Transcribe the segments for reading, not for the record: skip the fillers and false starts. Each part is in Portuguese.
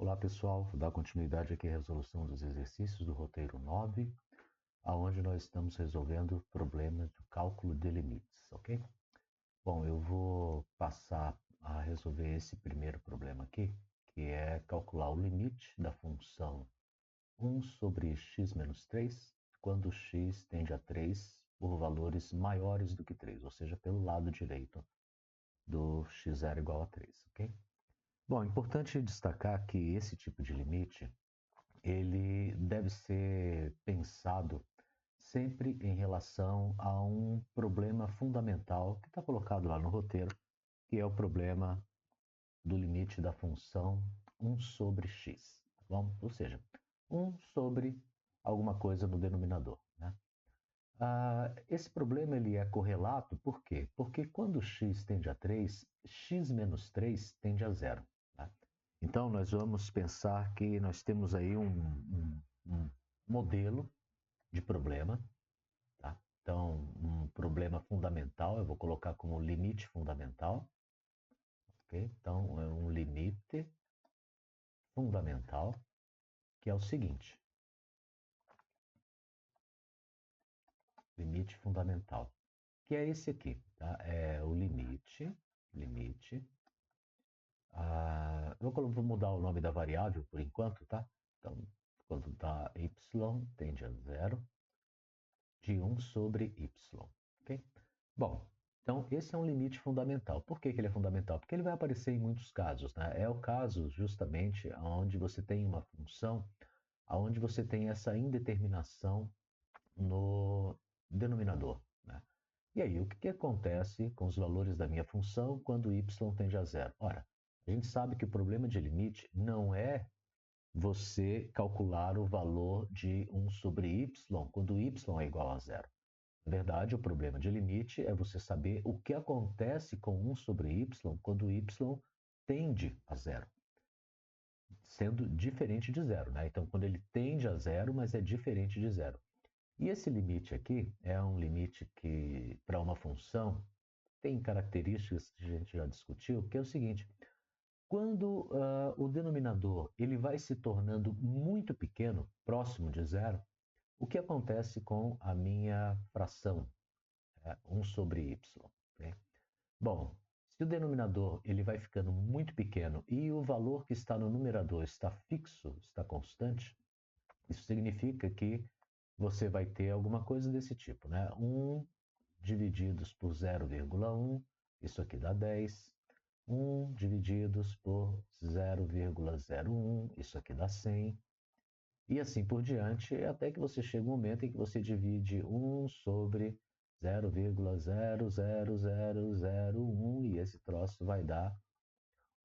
Olá pessoal, vou dar continuidade aqui à resolução dos exercícios do roteiro 9, aonde nós estamos resolvendo problemas de cálculo de limites, ok? Bom, eu vou passar a resolver esse primeiro problema aqui, que é calcular o limite da função 1 sobre x menos 3, quando x tende a 3 por valores maiores do que 3, ou seja, pelo lado direito do x0 igual a 3, ok? Bom, é importante destacar que esse tipo de limite ele deve ser pensado sempre em relação a um problema fundamental que está colocado lá no roteiro, que é o problema do limite da função 1 sobre x, tá bom? Ou seja, 1 sobre alguma coisa no denominador, né? Esse problema ele é correlato, por quê? Porque quando x tende a 3, x menos 3 tende a zero. Tá? Então, nós vamos pensar que nós temos aí um modelo de problema. Tá? Então, um problema fundamental, eu vou colocar como limite fundamental. Okay? Então, é um limite fundamental, que é o seguinte. Limite fundamental, que é esse aqui. Tá? É o limite. Vou mudar o nome da variável por enquanto, tá? Então, quando dá y tende a zero, de 1 sobre y, ok? Bom, então esse é um limite fundamental. Por que que ele é fundamental? Porque ele vai aparecer em muitos casos, né? É o caso justamente onde você tem uma função, onde você tem essa indeterminação no denominador, né? E aí, o que acontece com os valores da minha função quando y tende a zero? Ora, a gente sabe que o problema de limite não é você calcular o valor de 1 sobre y quando y é igual a zero. Na verdade, o problema de limite é você saber o que acontece com 1 sobre y quando y tende a zero, sendo diferente de zero, né? Então, quando ele tende a zero, mas é diferente de zero. E esse limite aqui é um limite que, para uma função, tem características que a gente já discutiu, que é o seguinte: quando o denominador ele vai se tornando muito pequeno, próximo de zero, o que acontece com a minha fração, 1 sobre y? Okay? Bom, se o denominador ele vai ficando muito pequeno e o valor que está no numerador está fixo, está constante, isso significa que você vai ter alguma coisa desse tipo, né? 1 divididos por 0,1, isso aqui dá 10. 1 divididos por 0,01, isso aqui dá 100. E assim por diante, até que você chega um momento em que você divide 1 sobre 0,00001 e esse troço vai dar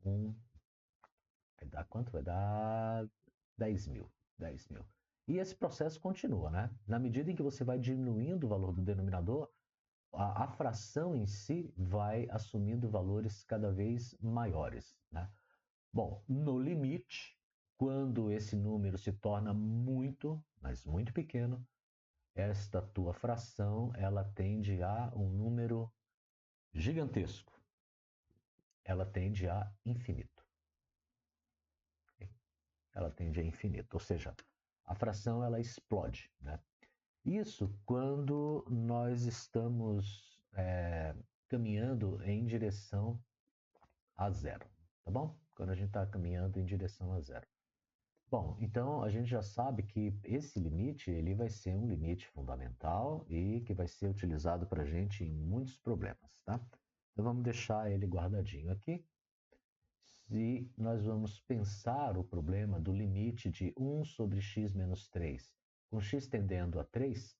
vai dar quanto? Vai dar 10 mil. 10 mil. E esse processo continua, né? Na medida em que você vai diminuindo o valor do denominador, a fração em si vai assumindo valores cada vez maiores, né? Bom, no limite, quando esse número se torna muito, mas muito pequeno, esta tua fração ela tende a um número gigantesco. Ela tende a infinito. Ela tende a infinito, ou seja, a fração ela explode, né? Isso quando nós estamos caminhando em direção a zero, tá bom? Quando a gente está caminhando em direção a zero. Bom, então a gente já sabe que esse limite ele vai ser um limite fundamental e que vai ser utilizado para a gente em muitos problemas, tá? Então vamos deixar ele guardadinho aqui. Se nós vamos pensar o problema do limite de 1 sobre x menos 3, com x tendendo a 3,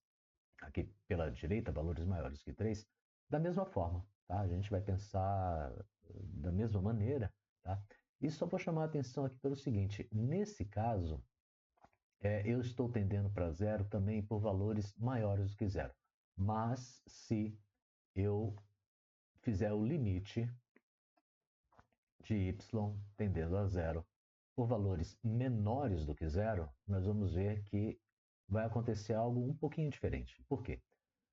aqui pela direita, valores maiores que 3, da mesma forma, tá? A gente vai pensar da mesma maneira, tá? E só vou chamar a atenção aqui pelo seguinte: nesse caso, eu estou tendendo para zero também por valores maiores do que zero. Mas se eu fizer o limite de y tendendo a zero por valores menores do que zero, nós vamos ver que vai acontecer algo um pouquinho diferente. Por quê?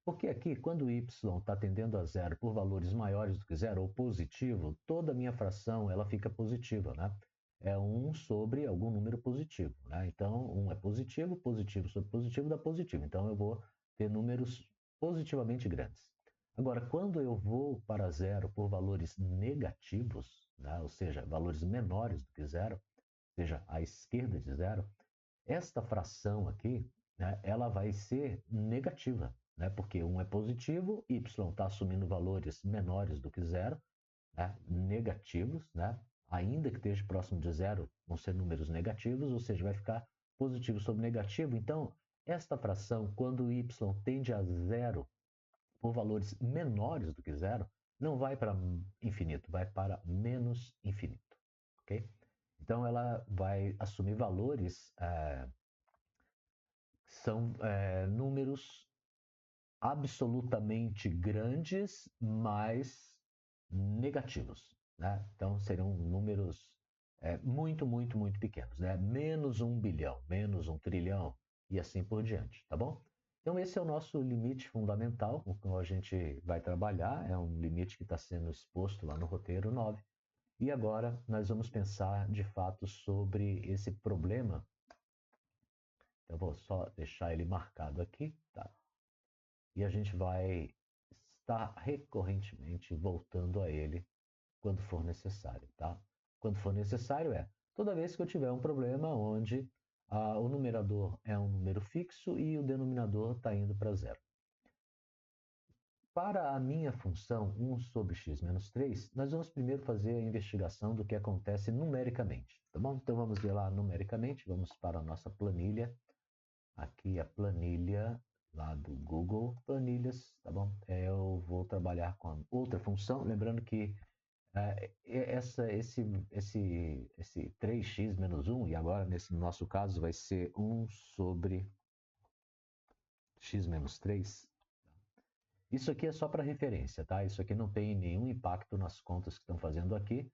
Porque aqui, quando y está tendendo a zero por valores maiores do que zero, ou positivo, toda a minha fração ela fica positiva, né? é 1 sobre algum número positivo, né? Então, 1 é positivo, positivo sobre positivo dá positivo. Então, eu vou ter números positivamente grandes. Agora, quando eu vou para zero por valores negativos, né? Ou seja, valores menores do que zero, ou seja, à esquerda de zero, esta fração aqui, né, ela vai ser negativa, né? Porque 1 é positivo, y está assumindo valores menores do que zero, né, negativos, né, ainda que esteja próximo de zero, vão ser números negativos, ou seja, vai ficar positivo sobre negativo. Então, esta fração, quando y tende a zero por valores menores do que zero, não vai para infinito, vai para menos infinito. Ok? Então, ela vai assumir valores que são números absolutamente grandes, mas negativos, né? Então seriam números muito, muito, muito pequenos, né? Menos 1 bilhão, menos 1 trilhão e assim por diante, tá bom? Então esse é o nosso limite fundamental, o que a gente vai trabalhar, é um limite que está sendo exposto lá no roteiro 9. E agora nós vamos pensar de fato sobre esse problema. Então, eu vou só deixar ele marcado aqui, tá? E a gente vai estar recorrentemente voltando a ele quando for necessário, tá? Quando for necessário toda vez que eu tiver um problema onde o numerador é um número fixo e o denominador está indo para zero. Para a minha função 1 sobre x menos 3, nós vamos primeiro fazer a investigação do que acontece numericamente, tá bom? Então vamos ver lá numericamente, vamos para a nossa planilha. Aqui a planilha lá do Google Planilhas, tá bom? Eu vou trabalhar com outra função, lembrando que esse 3x menos 1, e agora nesse nosso caso vai ser 1 sobre x menos 3. Isso aqui é só para referência, tá? Isso aqui não tem nenhum impacto nas contas que estão fazendo aqui,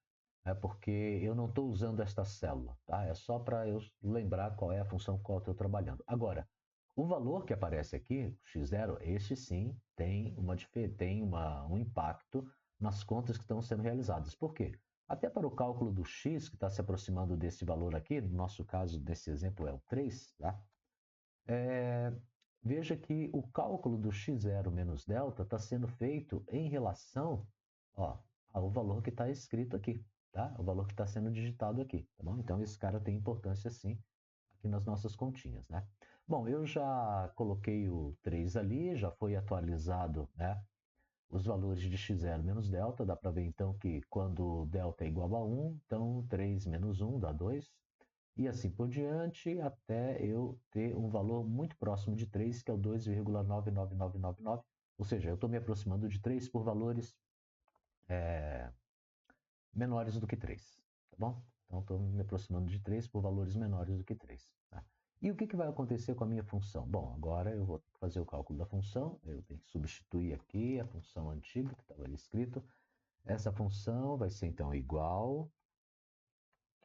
porque eu não estou usando esta célula, tá? É só para eu lembrar qual é a função com qual eu estou trabalhando. Agora, o valor que aparece aqui, x0, este sim tem um impacto nas contas que estão sendo realizadas. Por quê? Até para o cálculo do x, que está se aproximando desse valor aqui, no nosso caso, nesse exemplo é o 3, tá? Veja que o cálculo do x0 menos delta está sendo feito em relação ao valor que está escrito aqui, tá? O valor que está sendo digitado aqui, tá bom? Então, esse cara tem importância sim aqui nas nossas continhas, né? Bom, eu já coloquei o 3 ali, já foi atualizado, né, os valores de x0 menos delta. Dá para ver então que quando delta é igual a 1, então 3 menos 1 dá 2. E assim por diante, até eu ter um valor muito próximo de 3, que é o 2,99999. Ou seja, eu estou me aproximando de 3 por valores menores do que 3. Tá bom? Então, estou me aproximando de 3 por valores menores do que 3. Tá? E o que vai acontecer com a minha função? Bom, agora eu vou fazer o cálculo da função. Eu tenho que substituir aqui a função antiga que estava ali escrito. Essa função vai ser, então, igual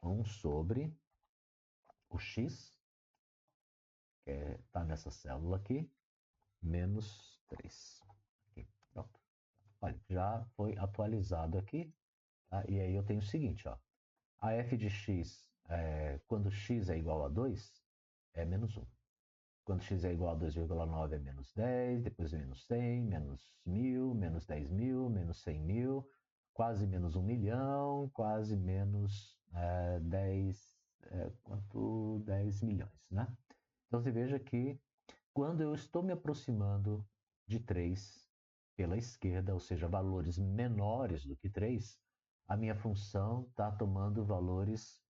a 1 sobre o x, que está nessa célula aqui, menos 3. Aqui, pronto. Olha, já foi atualizado aqui. Tá? E aí eu tenho o seguinte, ó. A f de x, quando x é igual a 2, é menos 1. Quando x é igual a 2,9 é menos 10, depois menos 100, menos 1.000, menos 10.000, menos 100.000, quase menos 1 milhão, quase menos 10 milhões, né? Então você veja que quando eu estou me aproximando de 3 pela esquerda, ou seja, valores menores do que 3, a minha função está tomando valores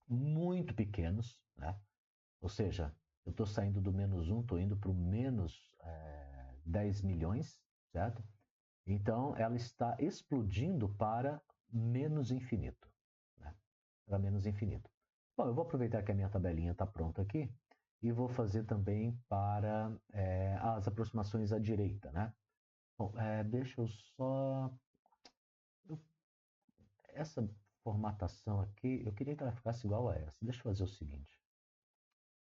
muito pequenos, né? Ou seja, eu estou saindo do menos 1, estou indo para o menos 10 milhões, certo? Então, ela está explodindo para menos infinito, né? Para menos infinito. Bom, eu vou aproveitar que a minha tabelinha está pronta aqui e vou fazer também para as aproximações à direita, né? Bom, deixa eu só... Essa formatação aqui, eu queria que ela ficasse igual a essa. Deixa eu fazer o seguinte.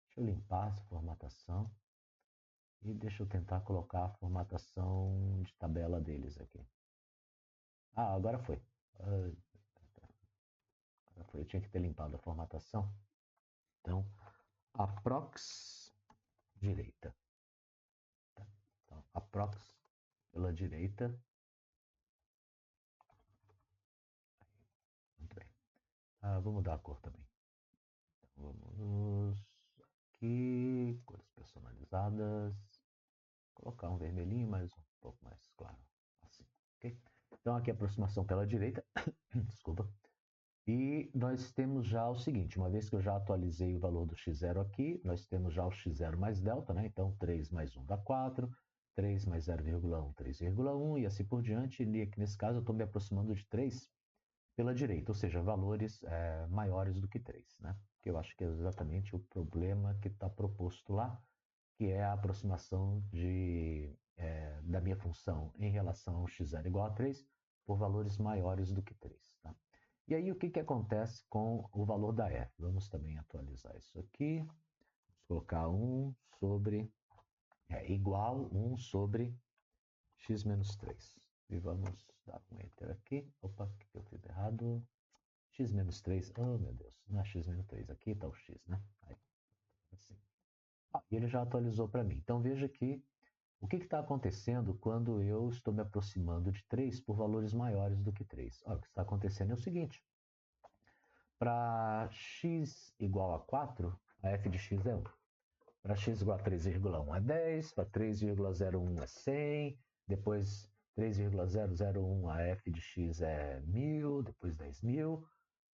Deixa eu limpar essa formatação e deixa eu tentar colocar a formatação de tabela deles aqui. Agora foi. Eu tinha que ter limpado a formatação. Então, aprox direita. Tá? Então, aprox pela direita. Muito bem. Vou mudar a cor também. Então, vamos aqui, cores personalizadas. Colocar um vermelhinho, mas um pouco mais claro. Assim, ok? Então, aqui a aproximação pela direita. Desculpa. E nós temos já o seguinte, uma vez que eu já atualizei o valor do x0 aqui, nós temos já o x0 mais delta, né? Então 3 mais 1 dá 4, 3 mais 0,1, 3,1 e assim por diante. E aqui nesse caso eu estou me aproximando de 3 pela direita, ou seja, valores maiores do que 3, né? Que eu acho que é exatamente o problema que está proposto lá, que é a aproximação da minha função em relação ao x0 igual a 3 por valores maiores do que 3, tá? E aí, o que acontece com o valor da f? Vamos também atualizar isso aqui. Vamos colocar 1 sobre... igual 1 sobre x menos 3. E vamos dar um Enter aqui. Opa, o que eu fiz errado? X menos 3. Oh, meu Deus. Não é x menos 3. Aqui está o x, né? Aí, assim. E ele já atualizou para mim. Então, veja que o que está acontecendo quando eu estou me aproximando de 3 por valores maiores do que 3? O que está acontecendo é o seguinte. Para x igual a 4, a f de x é 1. Para x igual a 3,1 é 10, para 3,01 é 100, depois 3,001 a f de x é 1.000, depois 10.000,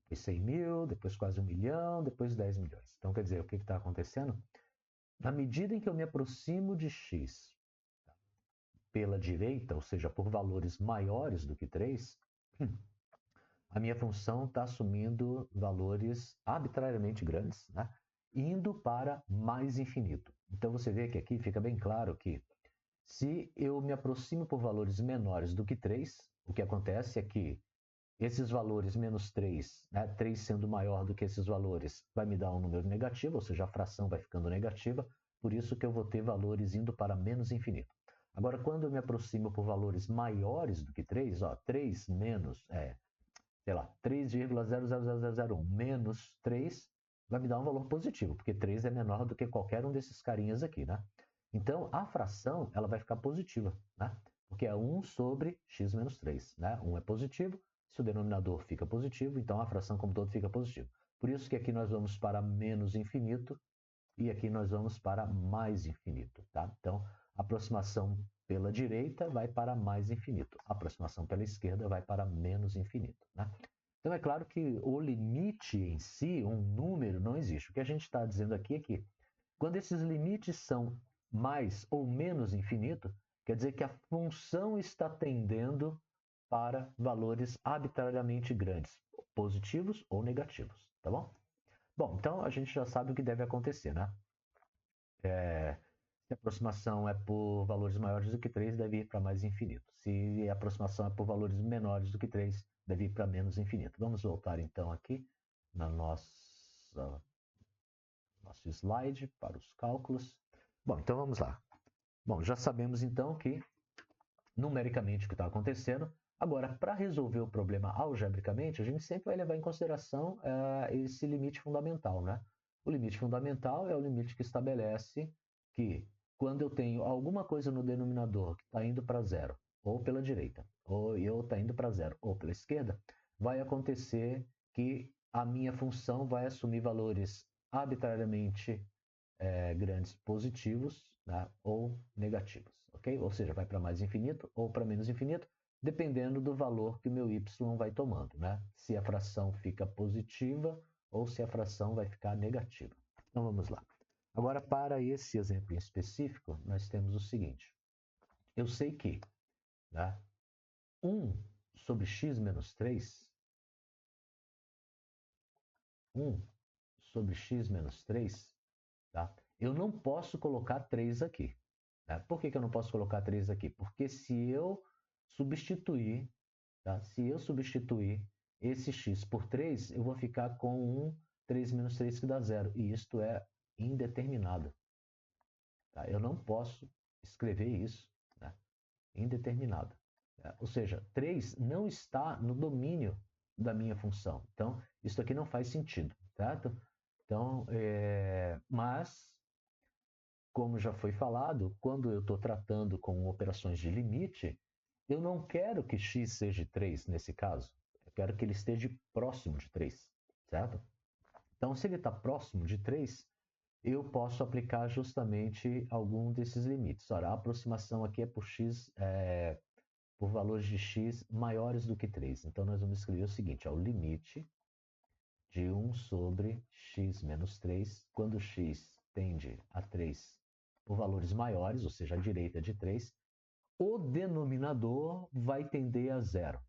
depois 100.000, depois quase 1 milhão, depois 10 milhões. Então, quer dizer, o que está acontecendo? Na medida em que eu me aproximo de x pela direita, ou seja, por valores maiores do que 3, a minha função está assumindo valores arbitrariamente grandes, né? Indo para mais infinito. Então você vê que aqui fica bem claro que se eu me aproximo por valores menores do que 3, o que acontece é que esses valores menos 3, né, 3 sendo maior do que esses valores, vai me dar um número negativo, ou seja, a fração vai ficando negativa, por isso que eu vou ter valores indo para menos infinito. Agora, quando eu me aproximo por valores maiores do que 3, 3 menos, sei lá, 3,00001 menos 3 vai me dar um valor positivo, porque 3 é menor do que qualquer um desses carinhas aqui, né? Então, a fração ela vai ficar positiva, né? Porque é 1 sobre x menos 3, né? 1 é positivo, se o denominador fica positivo, então a fração como todo fica positiva. Por isso que aqui nós vamos para menos infinito e aqui nós vamos para mais infinito, tá? Então, a aproximação pela direita vai para mais infinito, a aproximação pela esquerda vai para menos infinito, né? Então, é claro que o limite em si, um número, não existe. O que a gente está dizendo aqui é que quando esses limites são mais ou menos infinito, quer dizer que a função está tendendo para valores arbitrariamente grandes, positivos ou negativos, tá bom? Bom, então a gente já sabe o que deve acontecer, né? Se a aproximação é por valores maiores do que 3, deve ir para mais infinito. Se a aproximação é por valores menores do que 3, deve ir para menos infinito. Vamos voltar então aqui na nosso slide para os cálculos. Bom, então vamos lá. Bom, já sabemos então que numericamente o que está acontecendo. Agora, para resolver o problema algebricamente, a gente sempre vai levar em consideração esse limite fundamental, né? O limite fundamental é o limite que estabelece que quando eu tenho alguma coisa no denominador que está indo para zero, ou pela direita, ou está indo para zero, ou pela esquerda, vai acontecer que a minha função vai assumir valores arbitrariamente grandes positivos, né, ou negativos, ok? Ou seja, vai para mais infinito ou para menos infinito, dependendo do valor que o meu y vai tomando, né? Se a fração fica positiva ou se a fração vai ficar negativa. Então vamos lá. Agora, para esse exemplo em específico, nós temos o seguinte. Eu sei que, né, 1 sobre x menos 3, 1 sobre x menos 3, tá? Eu não posso colocar 3 aqui. Né? Por que eu não posso colocar 3 aqui? Porque se eu substituir, tá? Se eu substituir esse x por 3, eu vou ficar com 3 menos 3 que dá 0. E isto é indeterminado. Tá? Eu não posso escrever isso, né? Indeterminado. Ou seja, 3 não está no domínio da minha função. Então, isso aqui não faz sentido, certo? Então, mas, como já foi falado, quando eu estou tratando com operações de limite, eu não quero que x seja 3 nesse caso. Eu quero que ele esteja próximo de 3, certo? Então, se ele está próximo de 3, eu posso aplicar justamente algum desses limites. Ora, a aproximação aqui é por x, por valores de x maiores do que 3. Então, nós vamos escrever o seguinte, o limite de 1 sobre x menos 3, quando x tende a 3 por valores maiores, ou seja, à direita de 3, o denominador vai tender a zero.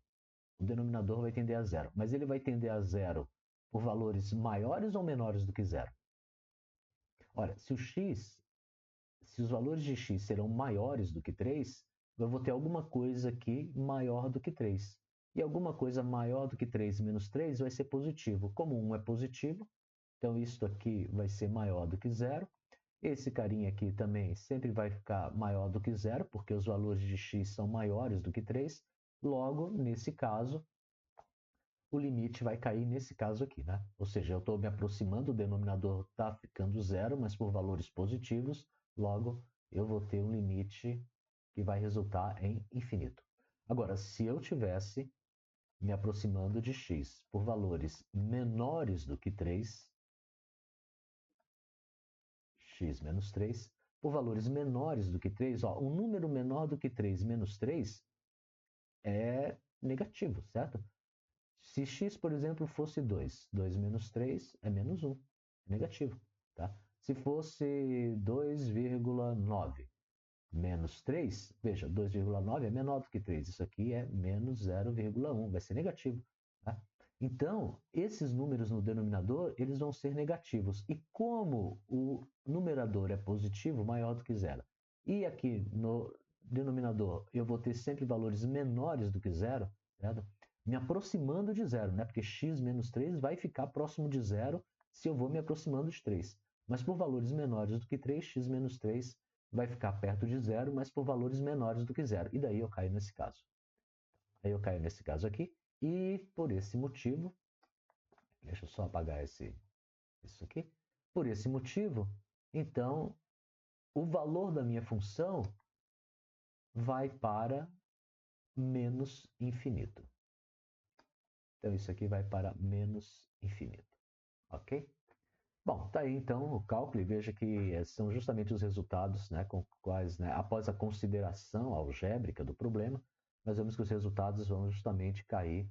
O denominador vai tender a zero, mas ele vai tender a zero por valores maiores ou menores do que zero? Ora, se os valores de x serão maiores do que 3, eu vou ter alguma coisa aqui maior do que 3. E alguma coisa maior do que 3 menos 3 vai ser positivo. Como 1 é positivo, então isso aqui vai ser maior do que zero. Esse carinha aqui também sempre vai ficar maior do que zero, porque os valores de x são maiores do que 3. Logo, nesse caso, o limite vai cair nesse caso aqui, né? Ou seja, eu estou me aproximando, o denominador está ficando zero, mas por valores positivos, logo eu vou ter um limite que vai resultar em infinito. Agora, se eu tivesse me aproximando de x por valores menores do que 3, x menos 3, por valores menores do que 3, um número menor do que 3 menos 3 é negativo, certo? Se x, por exemplo, fosse 2, 2 menos 3 é menos 1, é negativo. Tá? Se fosse 2,9 menos 3, veja, 2,9 é menor do que 3, isso aqui é menos 0,1, vai ser negativo. Tá? Então, esses números no denominador, eles vão ser negativos. E como o numerador é positivo, maior do que zero, e aqui no denominador eu vou ter sempre valores menores do que zero, certo? Me aproximando de zero, né? Porque x menos 3 vai ficar próximo de zero se eu vou me aproximando de 3. Mas por valores menores do que 3, x menos 3 vai ficar perto de zero, mas por valores menores do que zero. E daí eu caio nesse caso. Aí eu caio nesse caso aqui, e por esse motivo, deixa eu só apagar isso aqui. Por esse motivo, então, o valor da minha função vai para menos infinito. Então, isso aqui vai para menos infinito. Ok? Bom, tá aí então o cálculo, e veja que são justamente os resultados, né, com quais, né, após a consideração algébrica do problema, nós vemos que os resultados vão justamente cair,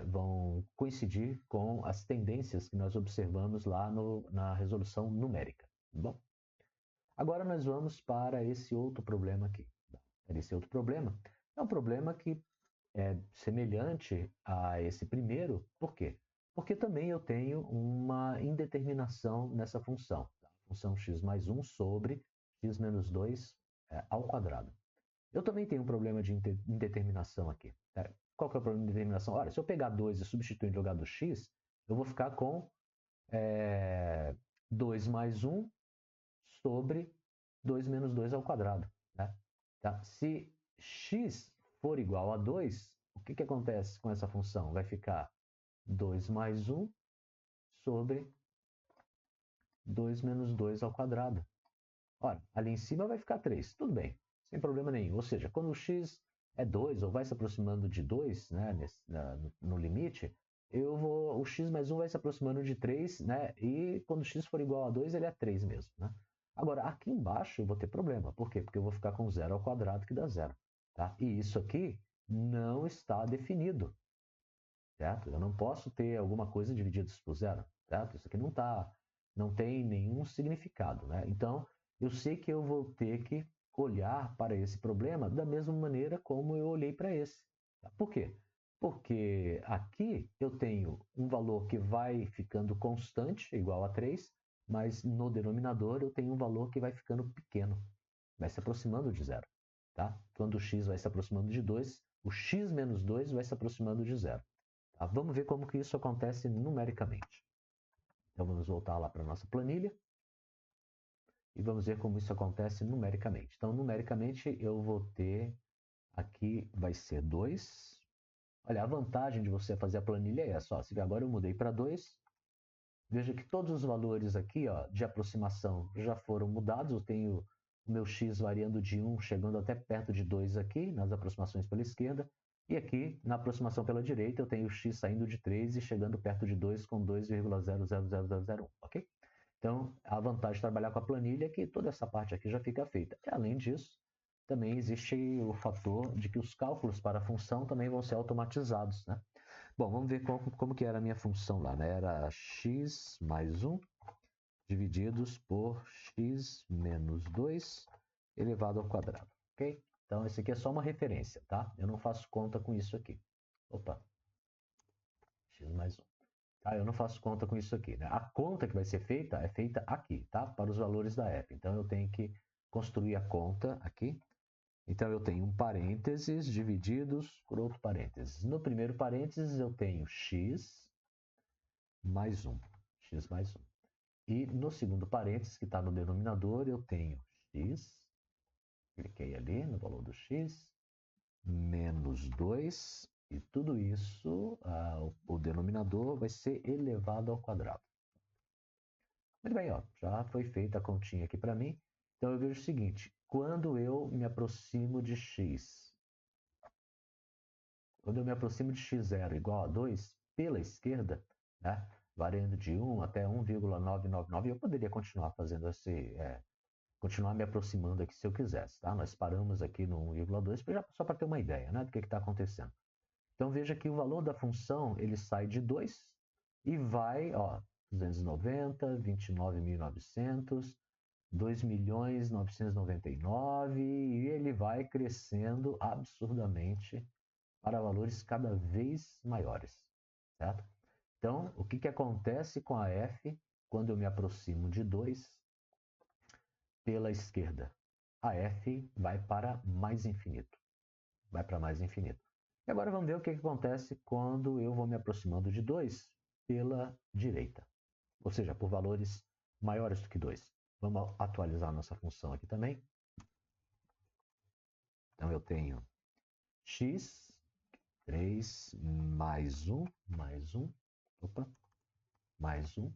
vão coincidir com as tendências que nós observamos lá na resolução numérica. Bom, agora nós vamos para esse outro problema aqui. Esse outro problema é um problema que é semelhante a esse primeiro. Por quê? Porque também eu tenho uma indeterminação nessa função. Tá? Função x mais 1 sobre x menos 2 ao quadrado. Eu também tenho um problema de indeterminação aqui. Tá? Qual que é o problema de indeterminação? Olha, se eu pegar 2 e substituir em lugar do x, eu vou ficar com 2 mais 1 sobre 2 menos 2 ao quadrado. Né? Tá? Se x for igual a 2, o que acontece com essa função? Vai ficar 2 mais 1 sobre 2 menos 2 ao quadrado. Ora, ali em cima vai ficar 3. Tudo bem, sem problema nenhum. Ou seja, quando o x é 2 ou vai se aproximando de 2, né, no limite, o x mais 1 vai se aproximando de 3, né, e quando x for igual a 2, ele é 3 mesmo. Né? Agora, aqui embaixo eu vou ter problema. Por quê? Porque eu vou ficar com 0 ao quadrado, que dá 0. Tá? E isso aqui não está definido. Certo? Eu não posso ter alguma coisa dividida por zero. Certo? Isso aqui não tem nenhum significado. Né? Então, eu sei que eu vou ter que olhar para esse problema da mesma maneira como eu olhei para esse. Tá? Por quê? Porque aqui eu tenho um valor que vai ficando constante, igual a 3, mas no denominador eu tenho um valor que vai ficando pequeno, vai se aproximando de zero. Tá? Quando o x vai se aproximando de 2, o x menos 2 vai se aproximando de zero. Tá? Vamos ver como que isso acontece numericamente. Então vamos voltar lá para a nossa planilha e vamos ver como isso acontece numericamente. Então, numericamente, eu vou ter aqui, vai ser 2 Olha, a vantagem de você fazer a planilha é essa. Ó, se agora eu mudei para 2, veja que todos os valores aqui, ó, de aproximação já foram mudados. Eu tenho o meu x variando de 1, chegando até perto de 2 aqui, nas aproximações pela esquerda. E aqui, na aproximação pela direita, eu tenho o x saindo de 3 e chegando perto de 2 com 2,0000001, ok? Então, a vantagem de trabalhar com a planilha é que toda essa parte aqui já fica feita. E, além disso, também existe o fator de que os cálculos para a função também vão ser automatizados, né? Bom, vamos ver como que era a minha função lá, né? Era x mais 1 divididos por x menos 2 elevado ao quadrado, ok? Então, esse aqui é só uma referência, tá? Eu não faço conta com isso aqui. Opa, x mais 1. Tá, eu não faço conta com isso aqui, né? A conta que vai ser feita é feita aqui, tá? Para os valores da f. Então, eu tenho que construir a conta aqui. Então, eu tenho um parênteses divididos por outro parênteses. No primeiro parênteses, eu tenho x mais 1. X mais 1. E no segundo parênteses, que está no denominador, eu tenho x, cliquei ali no valor do x, menos 2, e tudo isso, o denominador vai ser elevado ao quadrado. Muito bem, ó, já foi feita a continha aqui para mim. Então eu vejo o seguinte, quando eu me aproximo de x, quando eu me aproximo de x0 igual a 2, pela esquerda, né, variando de 1 até 1,999, eu poderia continuar fazendo continuar me aproximando aqui se eu quisesse, tá? Nós paramos aqui no 1,2 só para ter uma ideia, né, do que está acontecendo. Então veja que o valor da função ele sai de 2 e vai, ó, 290, 29.900, 2.999 e ele vai crescendo absurdamente para valores cada vez maiores, certo? Então, o que, que acontece com a f quando eu me aproximo de 2 pela esquerda? A f vai para mais infinito. Vai para mais infinito. E agora vamos ver o que, que acontece quando eu vou me aproximando de 2 pela direita. Ou seja, por valores maiores do que 2. Vamos atualizar nossa função aqui também. Então eu tenho x, 3 mais 1, opa, mais 1,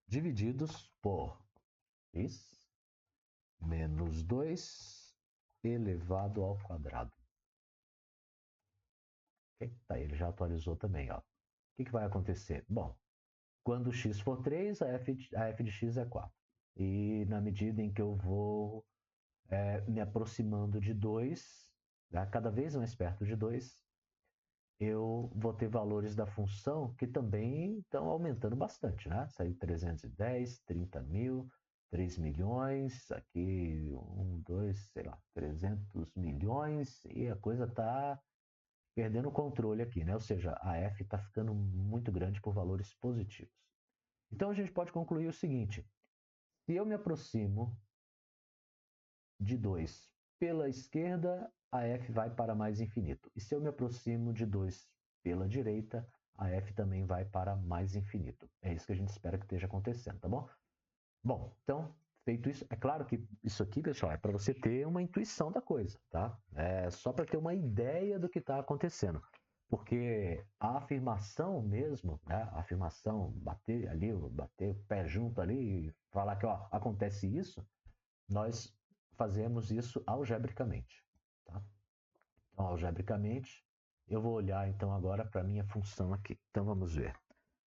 divididos por x menos 2 elevado ao quadrado. Okay? Tá, ele já atualizou também. Ó. O que, que vai acontecer? Bom, quando x for 3, a f de x é 4. E na medida em que eu vou me aproximando de 2, né, cada vez mais perto de 2, eu vou ter valores da função que também estão aumentando bastante, né? Saiu 310, 30 mil, 3 milhões, aqui 1, 2, sei lá, 300 milhões, e a coisa está perdendo o controle aqui, né? Ou seja, a f está ficando muito grande por valores positivos. Então a gente pode concluir o seguinte, se eu me aproximo de 2 pela esquerda, a f vai para mais infinito. E se eu me aproximo de 2 pela direita, a f também vai para mais infinito. É isso que a gente espera que esteja acontecendo, tá bom? Bom, então, feito isso, é claro que isso aqui, pessoal, é para você ter uma intuição da coisa, tá? É só para ter uma ideia do que está acontecendo. Porque a afirmação mesmo, né? A afirmação, bater ali, bater o pé junto ali e falar que ó, acontece isso, nós fazemos isso algebricamente. Tá? Então, algebricamente, eu vou olhar então agora para a minha função aqui. Então, vamos ver.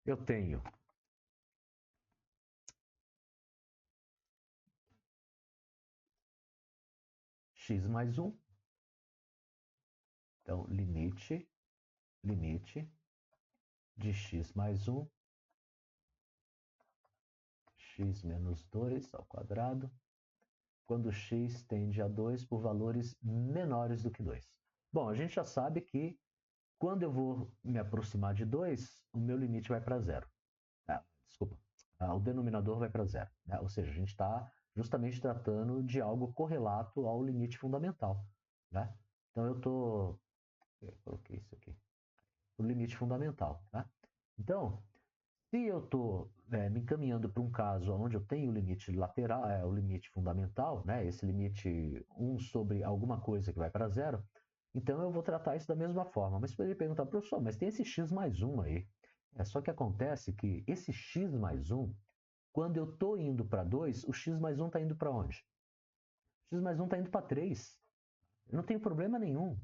Eu tenho x mais 1. Então, limite de x mais 1, x menos 2 ao quadrado, quando x tende a 2 por valores menores do que 2. Bom, a gente já sabe que quando eu vou me aproximar de 2, o meu limite vai para zero. Desculpa, o denominador vai para zero. Né? Ou seja, a gente está justamente tratando de algo correlato ao limite fundamental. Né? Então eu estou. Coloquei isso aqui. O limite fundamental. Tá? Então, se eu estou me encaminhando para um caso onde eu tenho o limite lateral, o limite fundamental, né, esse limite 1 sobre alguma coisa que vai para zero, Então eu vou tratar isso da mesma forma. Mas poderia perguntar, professor, mas tem esse x mais 1 aí. Só que acontece que esse x mais 1, quando eu estou indo para 2, o x mais 1 está indo para onde? O x mais 1 está indo para 3. Eu não tenho problema nenhum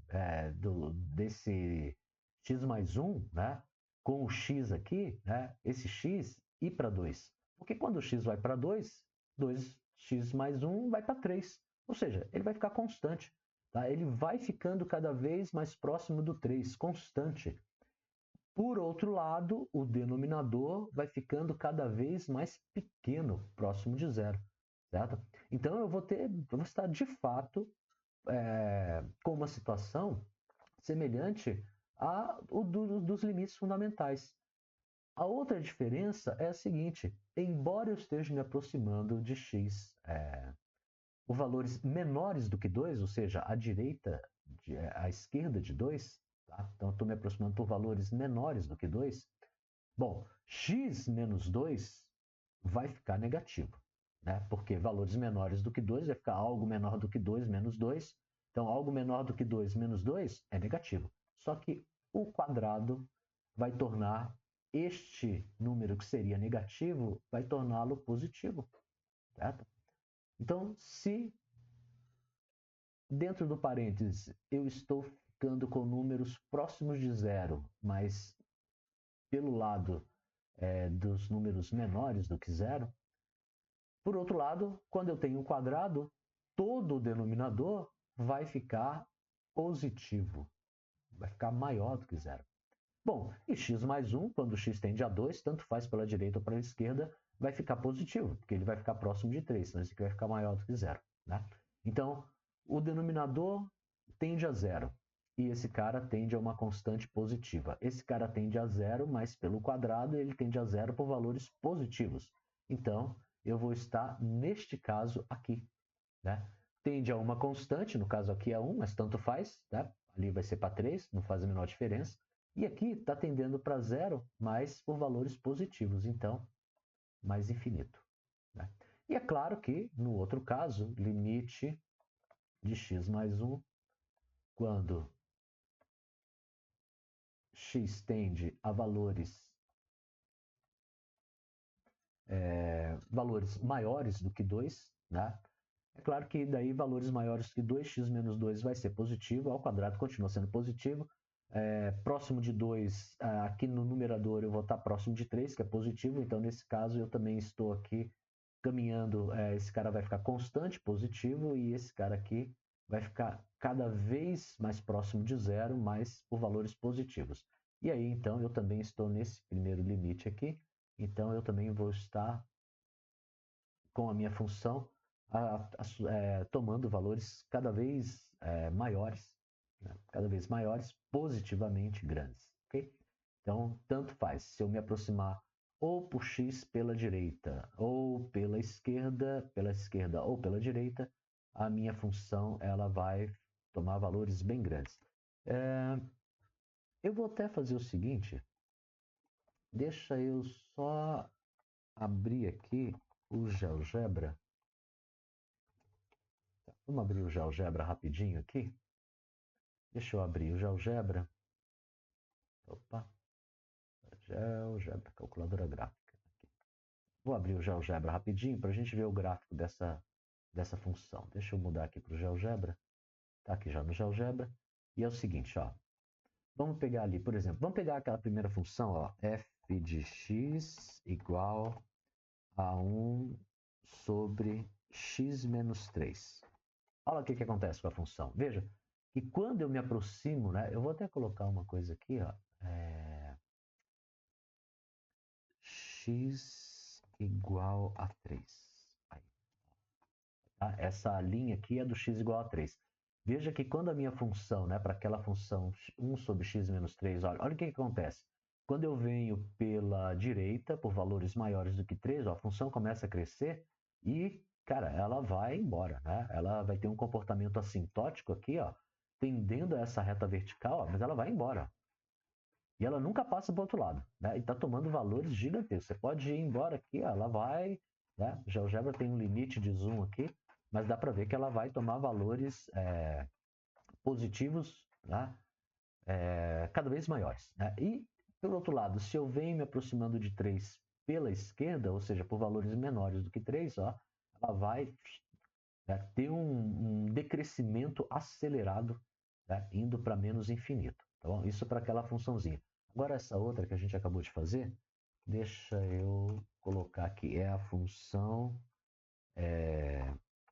desse x mais 1, né, com o x aqui, né, esse x ir para 2. Porque quando o x vai para 2, 2x mais 1 vai para 3. Ou seja, ele vai ficar constante. Tá? Ele vai ficando cada vez mais próximo do 3, constante. Por outro lado, o denominador vai ficando cada vez mais pequeno, próximo de zero. Certo? Então, eu vou estar de fato com uma situação semelhante a dos limites fundamentais. A outra diferença é a seguinte: embora eu esteja me aproximando de x por valores menores do que 2, ou seja, à esquerda de 2, tá? Então eu estou me aproximando por valores menores do que 2, bom, x menos 2 vai ficar negativo, né? Porque valores menores do que 2 vai ficar algo menor do que 2 menos 2. Então, algo menor do que 2 menos 2 é negativo. Só que o quadrado vai tornar este número que seria negativo, vai torná-lo positivo, certo? Então, se dentro do parênteses eu estou ficando com números próximos de zero, mas pelo lado dos números menores do que zero, por outro lado, quando eu tenho um quadrado, todo o denominador vai ficar positivo, vai ficar maior do que zero. Bom, e x mais 1, quando x tende a 2, tanto faz pela direita ou pela esquerda, vai ficar positivo, porque ele vai ficar próximo de 3, senão esse aqui vai ficar maior do que zero. Né? Então, o denominador tende a zero, e esse cara tende a uma constante positiva. Esse cara tende a zero, mas pelo quadrado ele tende a zero por valores positivos. Então, eu vou estar neste caso aqui. Né? Tende a uma constante, no caso aqui é 1, mas tanto faz. Né? Ali vai ser para 3, não faz a menor diferença. E aqui está tendendo para zero, mas por valores positivos, então mais infinito. Né? E é claro que, no outro caso, limite de x mais 1, quando x tende a valores maiores do que 2, né? É claro que daí valores maiores que 2x menos 2 vai ser positivo, ao quadrado continua sendo positivo. Próximo de 2, aqui no numerador eu vou estar próximo de 3, que é positivo, então nesse caso eu também estou aqui caminhando, esse cara vai ficar constante, positivo, e esse cara aqui vai ficar cada vez mais próximo de zero, mas por valores positivos. E aí então eu também estou nesse primeiro limite aqui, então eu também vou estar com a minha função tomando valores cada vez maiores, né? Cada vez maiores, positivamente grandes. Okay? Então, tanto faz se eu me aproximar ou por x pela direita ou pela esquerda ou pela direita, a minha função ela vai tomar valores bem grandes. Eu vou até fazer o seguinte, deixa eu só abrir aqui o GeoGebra. Vamos abrir o GeoGebra rapidinho aqui. Deixa eu abrir o GeoGebra. Opa, GeoGebra, calculadora gráfica. Aqui. Vou abrir o GeoGebra rapidinho para a gente ver o gráfico dessa função. Deixa eu mudar aqui para o GeoGebra. Está aqui já no GeoGebra. E é o seguinte, ó. Vamos pegar ali, por exemplo, vamos pegar aquela primeira função, ó, f de x igual a 1 sobre x menos 3. Olha o que acontece com a função. Veja que quando eu me aproximo, né, eu vou até colocar uma coisa aqui, ó, x igual a 3. Aí, tá? Essa linha aqui é do x igual a 3. Veja que quando a minha função, né, para aquela função 1 sobre x menos 3, olha o que acontece. Quando eu venho pela direita, por valores maiores do que 3, ó, a função começa a crescer e, cara, ela vai embora, né? Ela vai ter um comportamento assintótico aqui, ó, tendendo a essa reta vertical, ó, mas ela vai embora. E ela nunca passa para o outro lado, né? E está tomando valores gigantescos. Você pode ir embora aqui, ó, ela vai, né? O GeoGebra tem um limite de zoom aqui, mas dá para ver que ela vai tomar valores positivos né? Cada vez maiores. Né? E, pelo outro lado, se eu venho me aproximando de 3 pela esquerda, ou seja, por valores menores do que 3, ó, ela vai, né, ter um decrescimento acelerado, né, indo para menos infinito. Tá bom? Isso para aquela funçãozinha. Agora, essa outra que a gente acabou de fazer, deixa eu colocar aqui, é a função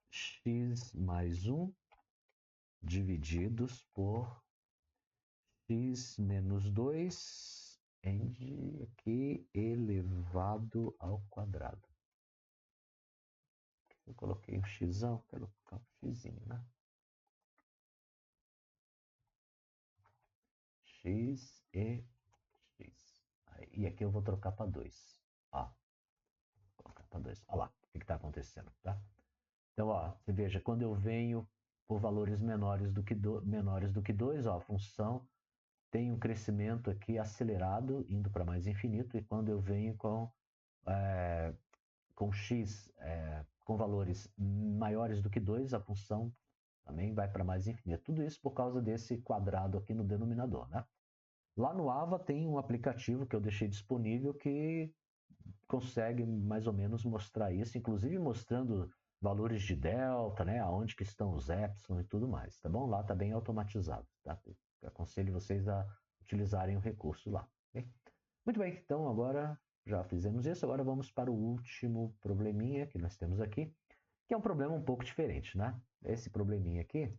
x mais 1 divididos por x menos 2 aqui elevado ao quadrado. Eu coloquei um x, quero colocar um x, né? X e x. E aqui eu vou trocar para 2. Ó, vou colocar para 2. Olha lá o que está acontecendo, tá? Então, ó, você veja, quando eu venho por valores menores do que 2, ó, a função tem um crescimento aqui acelerado, indo para mais infinito, e quando eu venho com x com valores maiores do que 2, a função também vai para mais infinito. Tudo isso por causa desse quadrado aqui no denominador, né? Lá no Ava tem um aplicativo que eu deixei disponível que consegue mais ou menos mostrar isso, inclusive mostrando valores de delta, né, aonde que estão os epsilon e tudo mais, tá bom? Lá está bem automatizado, tá? Eu aconselho vocês a utilizarem o recurso lá. Okay? Muito bem, então agora já fizemos isso, agora vamos para o último probleminha que nós temos aqui, que é um problema um pouco diferente, né? Esse probleminha aqui,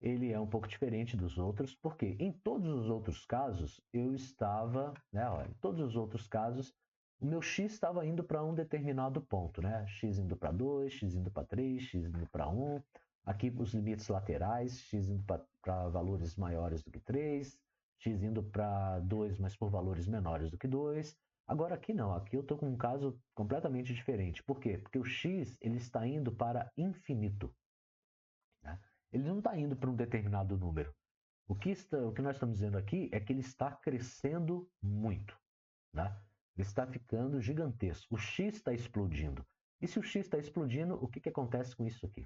ele é um pouco diferente dos outros, porque em todos os outros casos eu estava, né, olha, em todos os outros casos, o meu x estava indo para um determinado ponto, né? X indo para 2, x indo para 3, x indo para 1. Aqui os limites laterais, x indo para valores maiores do que 3, x indo para 2, mas por valores menores do que 2. Agora aqui não, aqui eu estou com um caso completamente diferente. Por quê? Porque o x ele está indo para infinito. Né? Ele não está indo para um determinado número. O que nós estamos dizendo aqui é que ele está crescendo muito. Né? Ele está ficando gigantesco. O x está explodindo. E se o x está explodindo, o que acontece com isso aqui?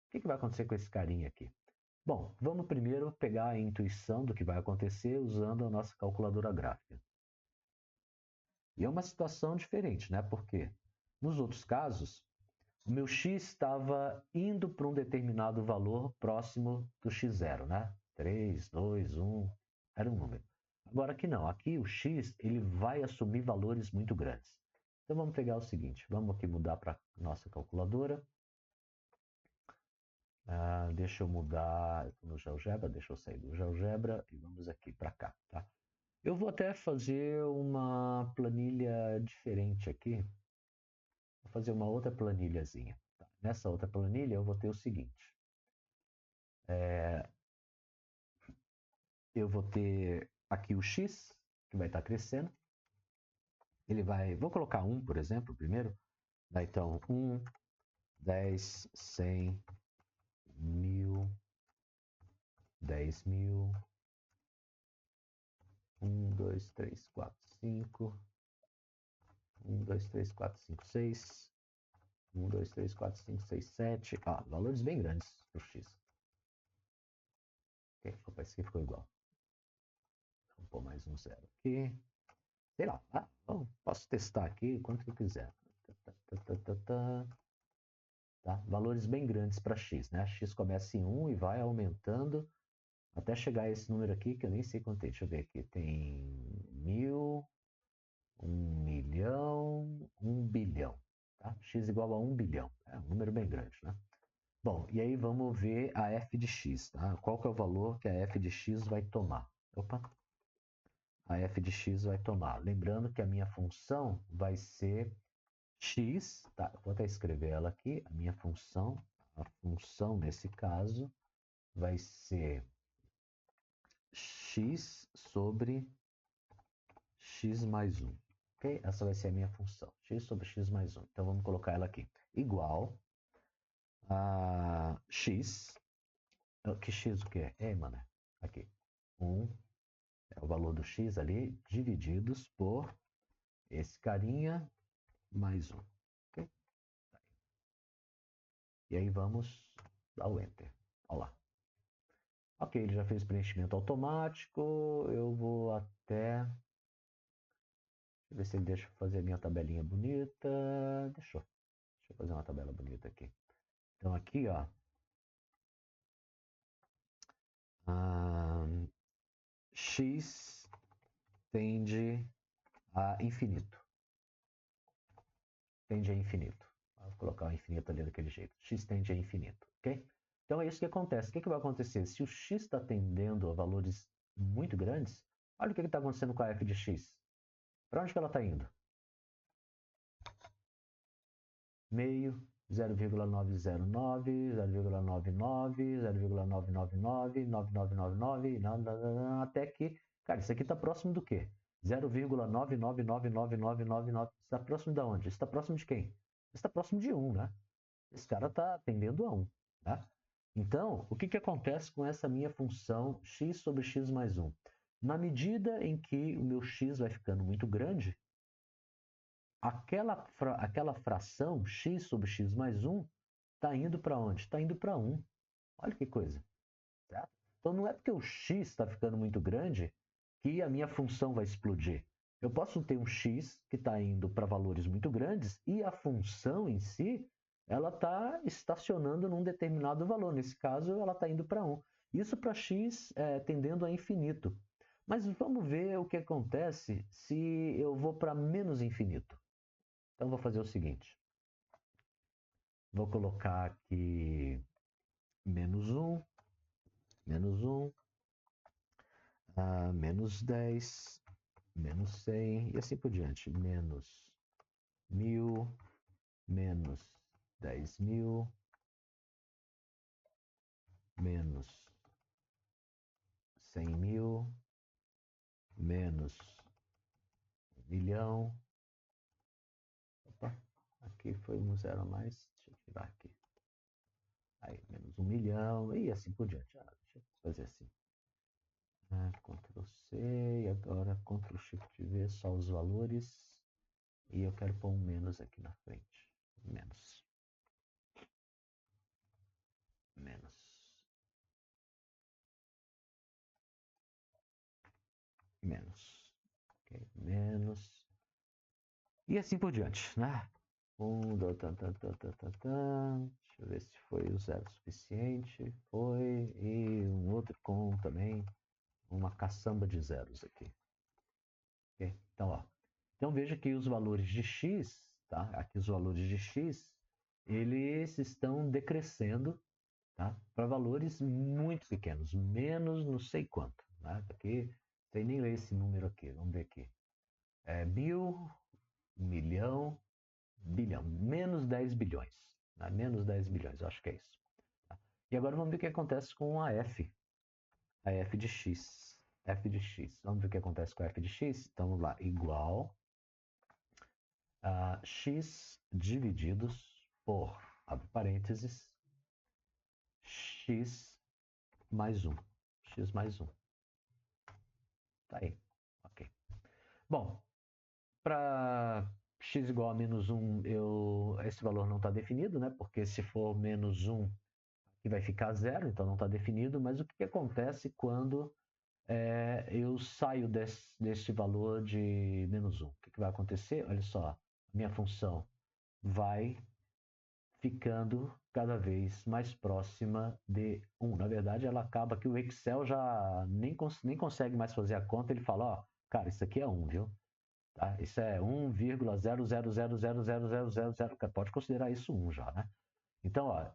O que vai acontecer com esse carinha aqui? Bom, vamos primeiro pegar a intuição do que vai acontecer usando a nossa calculadora gráfica. E é uma situação diferente, né? Porque nos outros casos, o meu x estava indo para um determinado valor próximo do x0, né? 3, 2, 1, era um número. Agora aqui não, aqui o x ele vai assumir valores muito grandes. Então vamos pegar o seguinte, vamos aqui mudar para a nossa calculadora. Deixa eu mudar no GeoGebra, deixa eu sair do GeoGebra e vamos aqui para cá, tá? Eu vou até fazer uma planilha diferente aqui. Vou fazer uma outra planilhazinha. Tá? Nessa outra planilha eu vou ter o seguinte. Eu vou ter aqui o x, que vai estar crescendo. Ele vai, vou colocar 1, por exemplo, primeiro. Então, 1, 10, 100, 1000, 10.000, 1, 2, 3, 4, 5, 1, 2, 3, 4, 5, 6, 1, 2, 3, 4, 5, 6, 7. Valores bem grandes para o x. Okay, opa, esse aqui ficou igual. Vamos pôr mais um zero aqui. Sei lá, posso testar aqui quanto que eu quiser. Tá? Valores bem grandes para x, né? X começa em 1 e vai aumentando até chegar a esse número aqui, que eu nem sei quanto tem. Deixa eu ver aqui. Tem 1000, 1 milhão, 1 bilhão. Tá? X igual a 1 bilhão. É um número bem grande, né? Bom, e aí vamos ver a f de x. Tá? Qual que é o valor que a f de x vai tomar? Opa! A f de x vai tomar. Lembrando que a minha função vai ser x, tá? Vou até escrever ela aqui, a função nesse caso vai ser x sobre x mais 1. Ok? Essa vai ser a minha função, x sobre x mais 1. Então vamos colocar ela aqui. Igual a x, que x o que é? Mano, aqui. 1 é o valor do x ali, divididos por esse carinha mais 1. Ok? E aí vamos dar o Enter. Olha lá. Ok, ele já fez preenchimento automático. Eu vou até... Deixa eu ver se ele deixa eu fazer a minha tabelinha bonita. Deixa eu fazer uma tabela bonita aqui. Então aqui, ó. X tende a infinito. Tende a infinito. Vou colocar o infinito ali daquele jeito. X tende a infinito, ok? Então é isso que acontece. O que vai acontecer? Se o x está tendendo a valores muito grandes, olha o que está acontecendo com a f de x. Para onde que ela está indo? Meio, 0,909, 0,99, 0,999, 9999, até que, cara, isso aqui está próximo do quê? 0,999999. Está próximo de onde? Está próximo de quem? Está próximo de 1, né? Esse cara está tendendo a 1. Tá? Então, o que acontece com essa minha função x sobre x mais 1? Na medida em que o meu x vai ficando muito grande, aquela fração x sobre x mais 1 está indo para onde? Está indo para 1. Olha que coisa. Certo? Então, não é porque o x está ficando muito grande que a minha função vai explodir. Eu posso ter um x que está indo para valores muito grandes e a função em si ela está estacionando num determinado valor. Nesse caso, ela está indo para 1. Isso para x tendendo a infinito. Mas vamos ver o que acontece se eu vou para menos infinito. Então, vou fazer o seguinte. Vou colocar aqui menos 1, menos 10, menos 100 e assim por diante. Menos 1000, menos 10.000, menos 100.000, menos 1.000.000. Opa, aqui foi um zero a mais. Deixa eu tirar aqui. Aí, menos 1.000.000 e assim por diante. Deixa eu fazer assim. Ctrl C e agora Ctrl Shift V, só os valores. E eu quero pôr um menos aqui na frente. Menos. Menos. Menos. Ok, menos. E assim por diante, né? Deixa eu ver se foi o zero suficiente. Foi. E um outro com também uma caçamba de zeros aqui. Okay? Então, ó. Então veja que os valores de x, tá? Aqui os valores de x, eles estão decrescendo, tá? Para valores muito pequenos, menos não sei quanto, né? Aqui, sem nem ler esse número aqui, vamos ver aqui. 1.000, 1.000.000, bilhão, menos 10 bilhões, né? Menos 10 bilhões, eu acho que é isso. Tá? E agora vamos ver o que acontece com a f de x. F de x. Vamos ver o que acontece com a f de x? Então vamos lá, igual a x divididos por, abre parênteses, x mais 1. X mais 1. Tá aí. Ok. Bom, para x igual a menos 1, esse valor não está definido, né? Porque se for menos 1, aqui vai ficar zero, então não está definido. Mas o que acontece quando eu saio desse valor de menos 1? O que vai acontecer? Olha só, a minha função vai ficando cada vez mais próxima de 1. Na verdade, ela acaba que o Excel já nem consegue mais fazer a conta. Ele fala, ó, cara, isso aqui é 1, viu? Tá? Isso é 1,000000000. Pode considerar isso 1 já, né? Então, ó,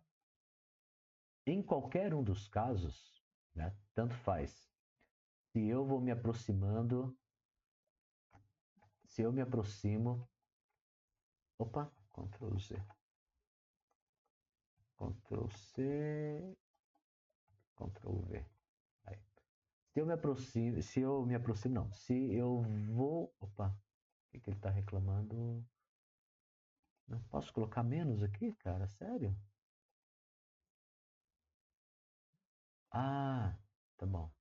em qualquer um dos casos, né, tanto faz. Se eu vou me aproximando, se eu me aproximo, opa, Ctrl Z, Ctrl C, Ctrl V. Aí. Se eu vou, opa, o que ele está reclamando? Não posso colocar menos aqui, cara? Sério? Ah, tá bom.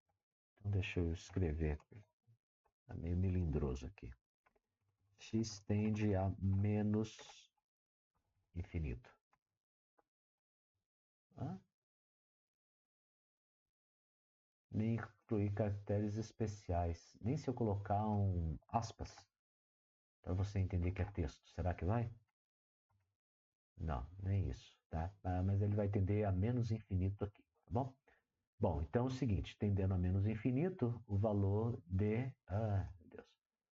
Então deixa eu escrever. Tá meio melindroso aqui. X tende a menos infinito. Ah? nem incluir caracteres especiais, nem se eu colocar um aspas para você entender que é texto. Será que vai? Não, nem isso, tá? Mas ele vai tender a menos infinito aqui, tá bom? Bom, então é o seguinte, tendendo a menos infinito, o valor de... meu Deus.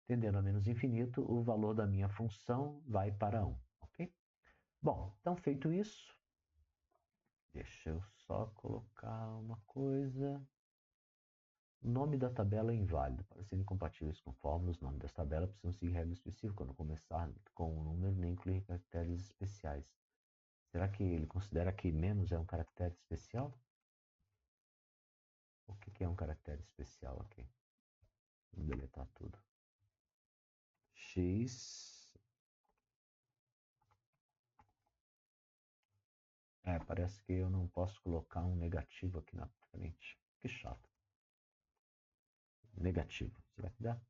Tendendo a menos infinito, o valor da minha função vai para 1, ok? Bom, então feito isso, deixa eu só colocar uma coisa. O nome da tabela é inválido. Para serem compatíveis com fórmulas, o nome dessa tabela precisam seguir regra específica. Quando começar com um número, nem incluir caracteres especiais. Será que ele considera que menos é um caractere especial? O que é um caractere especial aqui? Vou deletar tudo. X. Parece que eu não posso colocar um negativo aqui na frente. Que chato. Negativo. Será que dá?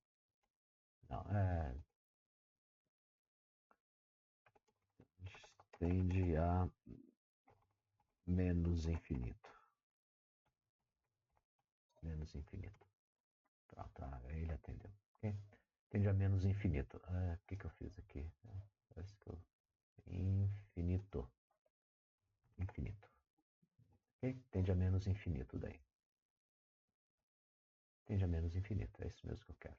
Não, tende a menos infinito. Menos infinito. Pronto, ele atendeu. Okay? Tende a menos infinito. O que eu fiz aqui? Parece que eu... Infinito. Infinito. Okay? Tende a menos infinito daí. Tende a menos infinito. É isso mesmo que eu quero.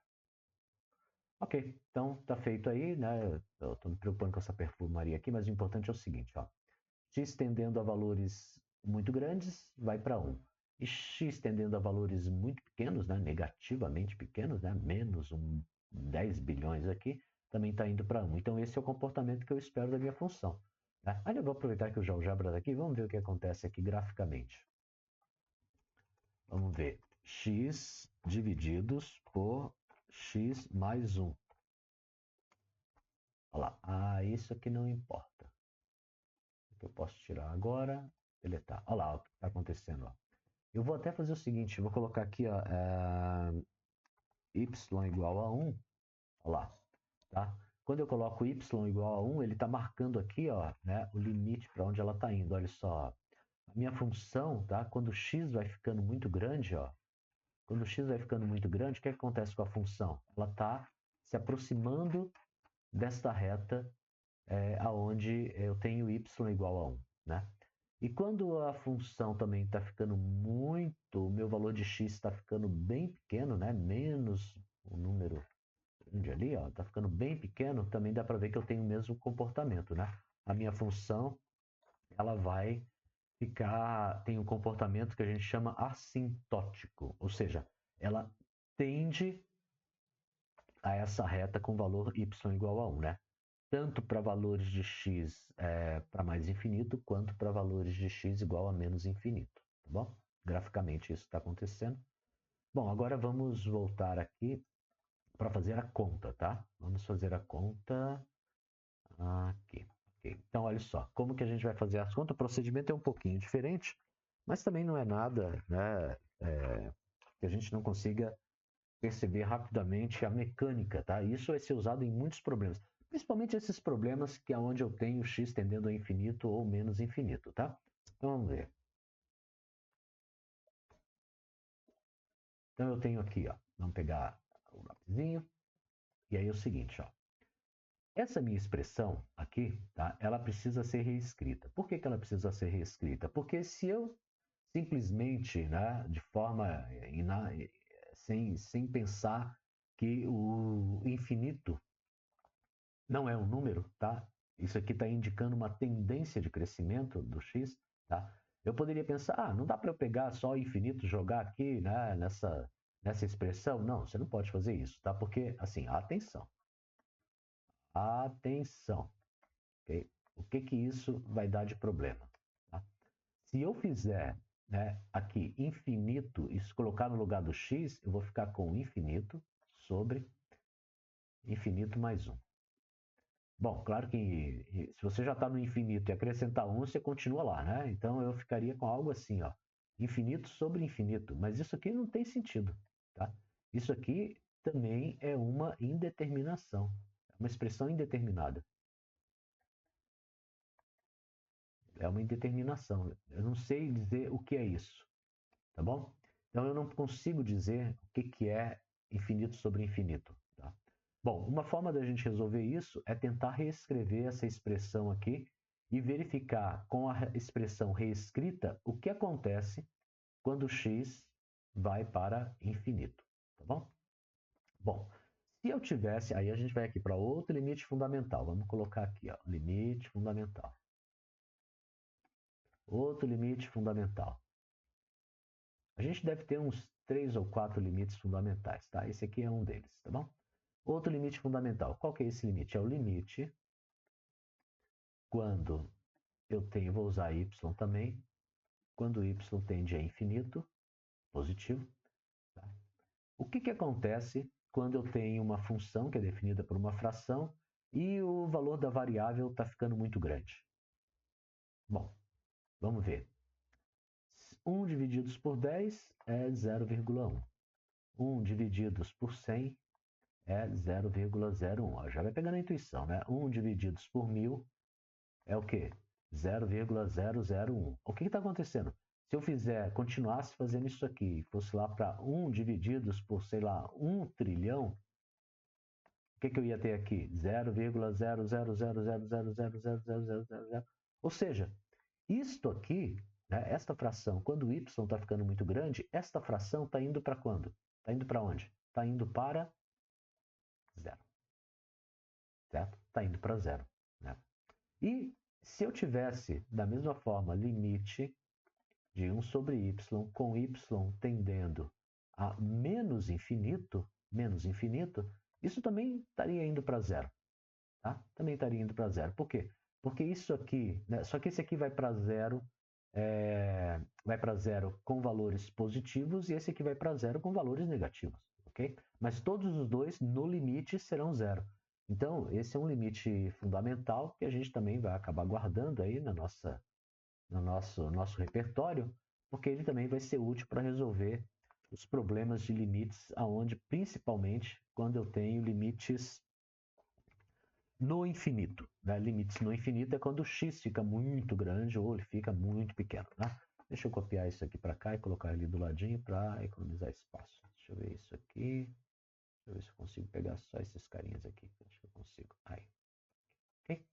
Ok, então tá feito aí, né? Eu tô me preocupando com essa perfumaria aqui, mas o importante é o seguinte, ó. X tendendo a valores muito grandes, vai para 1. E x tendendo a valores muito pequenos, né? Negativamente pequenos, né? Menos 10 bilhões aqui, também está indo para 1. Então esse é o comportamento que eu espero da minha função. Tá? Aí eu vou aproveitar que o GeoGebra está aqui, vamos ver o que acontece aqui graficamente. Vamos ver x divididos por x mais 1. Olha lá, isso aqui não importa. O que eu posso tirar agora, deletar. Olha lá o que está acontecendo. Ó. Eu vou até fazer o seguinte, vou colocar aqui ó, y igual a 1. Olha lá, tá? Quando eu coloco y igual a 1, ele está marcando aqui ó, né, o limite para onde ela está indo. Olha só, a minha função, tá? Quando x vai ficando muito grande, ó, quando x vai ficando muito grande, o que acontece com a função? Ela está se aproximando desta reta aonde eu tenho y igual a 1, né? E quando a função também está ficando muito, o meu valor de x está ficando bem pequeno, né? Menos o número grande ali, ó, está ficando bem pequeno, também dá para ver que eu tenho o mesmo comportamento, né? A minha função, ela vai tem um comportamento que a gente chama assintótico, ou seja, ela tende a essa reta com valor y igual a 1, né? Tanto para valores de x para mais infinito, quanto para valores de x igual a menos infinito, tá bom? Graficamente isso está acontecendo. Bom, agora vamos voltar aqui para fazer a conta, tá? Vamos fazer a conta aqui. Okay. Então, olha só, como que a gente vai fazer as contas? O procedimento é um pouquinho diferente, mas também não é nada, né, que a gente não consiga perceber rapidamente a mecânica, tá? Isso vai ser usado em muitos problemas, principalmente esses problemas que é onde eu tenho x tendendo a infinito ou menos infinito, tá? Então vamos ver. Então eu tenho aqui, ó, vamos pegar o lapisinho, e aí é o seguinte, ó. Essa minha expressão aqui, tá? Ela precisa ser reescrita. Por que ela precisa ser reescrita? Porque se eu simplesmente, né, de forma sem pensar que o infinito não é um número, tá? Isso aqui está indicando uma tendência de crescimento do x, tá? Eu poderia pensar, não dá para eu pegar só o infinito, jogar aqui, né, nessa expressão? Não, você não pode fazer isso, tá? Porque, assim, atenção. Atenção, ok? O que isso vai dar de problema? Tá? Se eu fizer, né, aqui infinito e colocar no lugar do x, eu vou ficar com infinito sobre infinito mais 1. Bom, claro que se você já está no infinito e acrescentar 1, você continua lá, né? Então eu ficaria com algo assim, ó, infinito sobre infinito. Mas isso aqui não tem sentido, tá? Isso aqui também é uma indeterminação, é uma expressão indeterminada. É uma indeterminação. Eu não sei dizer o que é isso, tá bom? Então, eu não consigo dizer o que é infinito sobre infinito. Tá? Bom, uma forma da gente resolver isso é tentar reescrever essa expressão aqui e verificar com a expressão reescrita o que acontece quando x vai para infinito. Tá bom? Bom, se eu tivesse, aí a gente vai aqui para outro limite fundamental. Vamos colocar aqui, ó, limite fundamental. Outro limite fundamental. A gente deve ter uns 3 ou 4 limites fundamentais, tá? Esse aqui é um deles, tá bom? Outro limite fundamental. Qual que é esse limite? É o limite quando eu tenho, vou usar y também, quando y tende a infinito, positivo. Tá? O que acontece quando eu tenho uma função que é definida por uma fração e o valor da variável está ficando muito grande? Bom, vamos ver. 1 divididos por 10 é 0,1. 1 divididos por 100 é 0,01. Já vai pegando a intuição, né? 1 divididos por 1000 é o quê? 0,001. O que está acontecendo? Se eu continuasse fazendo isso aqui, e fosse lá para 1 divididos por, sei lá, 1 trilhão, o que eu ia ter aqui? 0,00000000000. Ou seja, isto aqui, né, esta fração, quando o y está ficando muito grande, esta fração está indo para quando? Está indo para onde? Está indo para zero. Certo? Está indo para zero. Né? E se eu tivesse, da mesma forma, limite de 1 sobre y, com y tendendo a menos infinito, isso também estaria indo para zero. Tá? Também estaria indo para zero. Por quê? Porque isso aqui, né, só que esse aqui vai para zero, com valores positivos e esse aqui vai para zero com valores negativos. Okay? Mas todos os dois, no limite, serão zero. Então, esse é um limite fundamental que a gente também vai acabar guardando aí no nosso repertório, porque ele também vai ser útil para resolver os problemas de limites, aonde principalmente quando eu tenho limites no infinito. Né? Limites no infinito é quando o x fica muito grande ou ele fica muito pequeno. Né? Deixa eu copiar isso aqui para cá e colocar ali do ladinho para economizar espaço. Deixa eu ver isso aqui. Deixa eu ver se eu consigo pegar só esses carinhas aqui. Acho que eu consigo. Aí. Ok?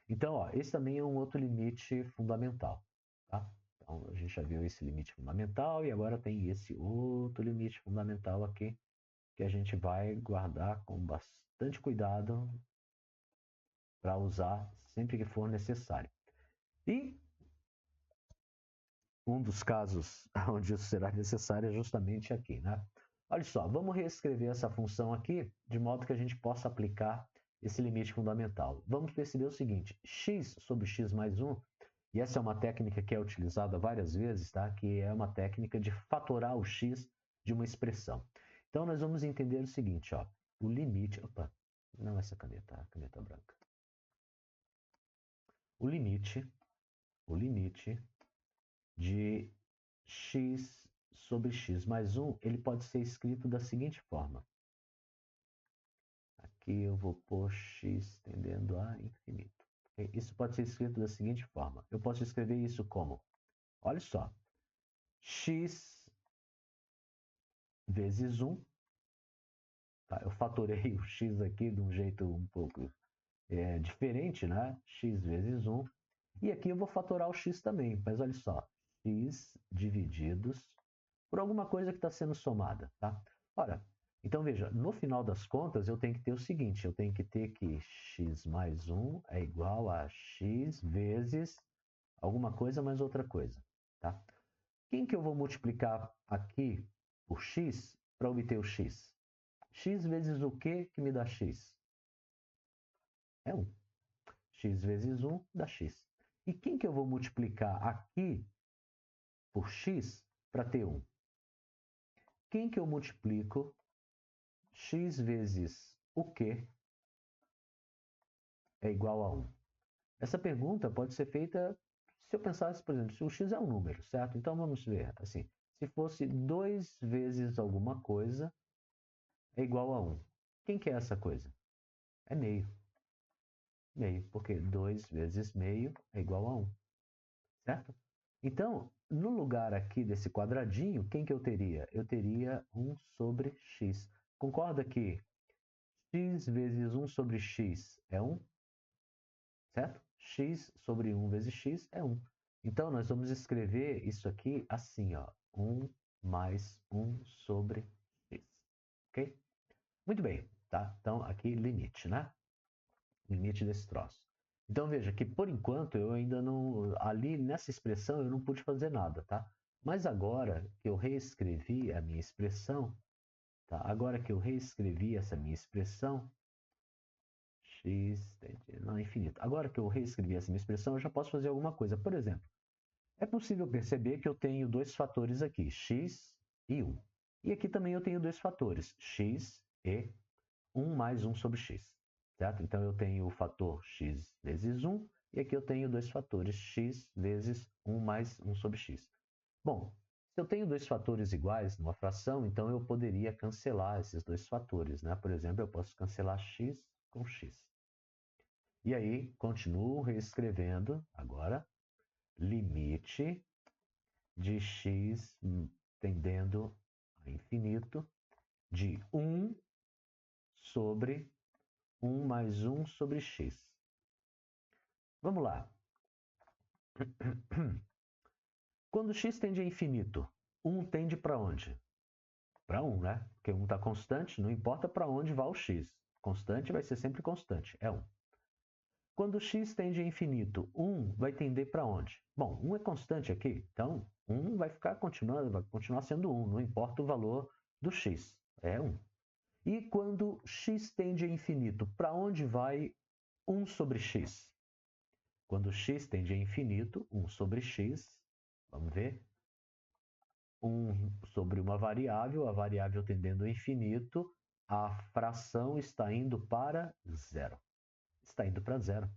Então, ó, esse também é um outro limite fundamental. Tá? Então, a gente já viu esse limite fundamental e agora tem esse outro limite fundamental aqui que a gente vai guardar com bastante cuidado para usar sempre que for necessário. E um dos casos onde isso será necessário é justamente aqui, né? Olha só, vamos reescrever essa função aqui de modo que a gente possa aplicar esse limite fundamental. Vamos perceber o seguinte, x sobre x mais 1, e essa é uma técnica que é utilizada várias vezes, tá? Que é uma técnica de fatorar o x de uma expressão. Então, nós vamos entender o seguinte, ó, o limite... Opa, não essa caneta, a caneta branca. O limite de x sobre x mais 1, ele pode ser escrito da seguinte forma. Aqui eu vou pôr x tendendo a infinito. Okay? Isso pode ser escrito da seguinte forma. Eu posso escrever isso como, olha só, x vezes 1. Tá? Eu fatorei o x aqui de um jeito um pouco diferente, né? X vezes 1. E aqui eu vou fatorar o x também, mas olha só, x divididos por alguma coisa que está sendo somada, tá? Ora, então veja, no final das contas eu tenho que ter o seguinte, eu tenho que ter que x mais 1 é igual a x vezes alguma coisa mais outra coisa, tá? Quem que eu vou multiplicar aqui por x para obter o x? X vezes o que me dá x? É 1. X vezes 1 dá x. E quem que eu vou multiplicar aqui por x para ter 1? Quem que eu multiplico x vezes o que é igual a 1? Essa pergunta pode ser feita se eu pensasse, por exemplo, se o x é um número, certo? Então vamos ver assim, se fosse 2 vezes alguma coisa é igual a 1. Quem que é essa coisa? É meio. Meio, porque 2 vezes meio é igual a 1, certo? Então, no lugar aqui desse quadradinho, quem que eu teria? Eu teria 1 sobre x. Concorda que x vezes 1 sobre x é 1? Certo? X sobre 1 vezes x é 1. Então, nós vamos escrever isso aqui assim, ó. 1 mais 1 sobre x. Ok? Muito bem, tá? Então, aqui limite, né? Limite desse troço. Então, veja que, por enquanto, eu ainda não... Ali, nessa expressão, eu não pude fazer nada, tá? Mas agora que eu reescrevi a minha expressão, tá? Agora que eu reescrevi essa minha expressão, x tende a infinito. Agora que eu reescrevi essa minha expressão, eu já posso fazer alguma coisa. Por exemplo, é possível perceber que eu tenho dois fatores aqui, x e 1. E aqui também eu tenho dois fatores, x e 1 mais 1 sobre x. Certo? Então, eu tenho o fator x vezes 1, e aqui eu tenho dois fatores, x vezes 1 mais 1 sobre x. Bom, se eu tenho dois fatores iguais numa fração, então eu poderia cancelar esses dois fatores, né? Por exemplo, eu posso cancelar x com x. E aí, continuo reescrevendo agora limite de x tendendo a infinito de 1 sobre 1 mais 1 sobre x. Vamos lá. Quando x tende a infinito, 1 tende para onde? Para 1, né? Porque 1 está constante, não importa para onde vá o x. Constante vai ser sempre constante, é 1. Quando x tende a infinito, 1 vai tender para onde? Bom, 1 é constante aqui, então 1 vai continuar sendo 1, não importa o valor do x, é 1. E quando x tende a infinito, para onde vai 1 sobre x? Quando x tende a infinito, 1 sobre x, vamos ver, 1 sobre uma variável, a variável tendendo a infinito, a fração está indo para zero. Está indo para zero.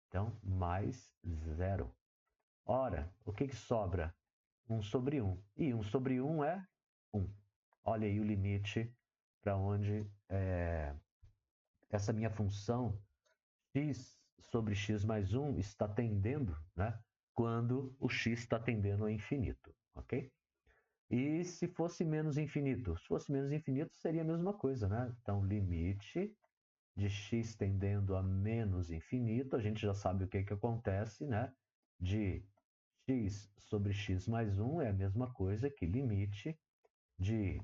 Então, mais zero. Ora, o que sobra? 1 sobre 1. E 1 sobre 1 é 1. Olha aí o limite para onde essa minha função x sobre x mais 1 está tendendo, né? Quando o x está tendendo a infinito, ok? E se fosse menos infinito? Se fosse menos infinito, seria a mesma coisa, né? Então, limite de x tendendo a menos infinito, a gente já sabe o que acontece, né? De x sobre x mais 1 é a mesma coisa que limite de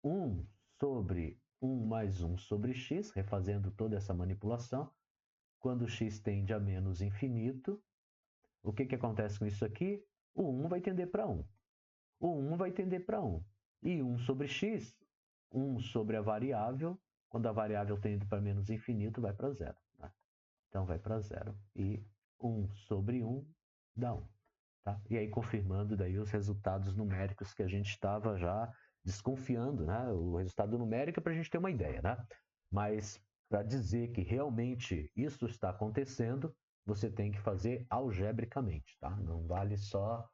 1 sobre 1 mais 1 sobre x, refazendo toda essa manipulação. Quando x tende a menos infinito, o que acontece com isso aqui? O 1 vai tender para 1. O 1 vai tender para 1. E 1 sobre x, 1 sobre a variável, quando a variável tende para menos infinito, vai para zero. Tá? Então, vai para zero. E 1 sobre 1 dá 1. Tá? E aí, confirmando daí os resultados numéricos que a gente estava já desconfiando. Né? O resultado numérico é para a gente ter uma ideia. Né? Mas, para dizer que realmente isso está acontecendo, você tem que fazer algebricamente. Tá? Não vale só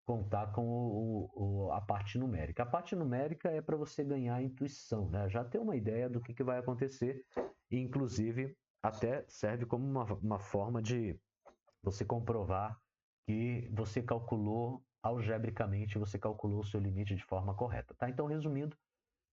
contar com a parte numérica. A parte numérica é para você ganhar intuição, né? Já ter uma ideia do que vai acontecer, e inclusive até serve como uma forma de você comprovar que você calculou algebricamente, você calculou o seu limite de forma correta. Tá? Então, resumindo,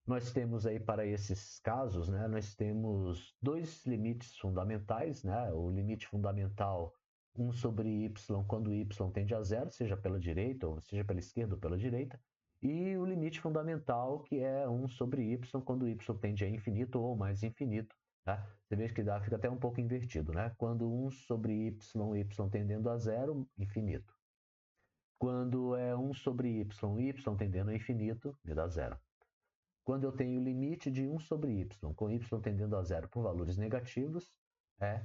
nós temos aí para esses casos, né, nós temos dois limites fundamentais, né? O limite fundamental 1 sobre y quando y tende a zero, seja pela direita, ou seja pela esquerda ou pela direita, e o limite fundamental que é 1 sobre y quando y tende a infinito ou mais infinito. Tá? Você vê que fica até um pouco invertido, né? Quando 1 sobre y tendendo a zero, infinito. Quando é 1 sobre y tendendo a infinito, me dá zero. Quando eu tenho o limite de 1 sobre y, com y tendendo a zero por valores negativos, é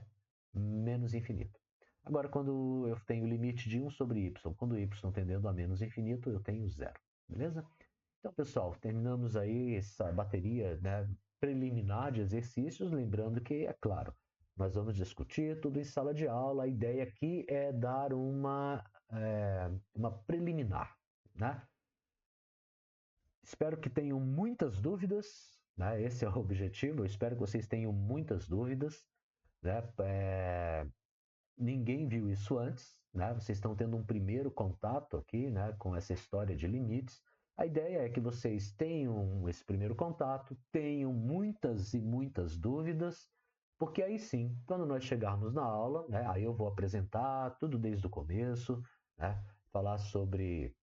menos infinito. Agora, quando eu tenho o limite de 1 sobre y, quando y tendendo a menos infinito, eu tenho zero. Beleza? Então, pessoal, terminamos aí essa bateria, né, preliminar de exercícios. Lembrando que, é claro, nós vamos discutir tudo em sala de aula. A ideia aqui é dar uma preliminar, né? Espero que tenham muitas dúvidas, né? Esse é o objetivo. Eu espero que vocês tenham muitas dúvidas, né? ninguém viu isso antes, né? Vocês estão tendo um primeiro contato aqui, né, com essa história de limites. A ideia é que vocês tenham esse primeiro contato, tenham muitas e muitas dúvidas, porque aí sim, quando nós chegarmos na aula, né, aí eu vou apresentar tudo desde o começo, né, falar sobre,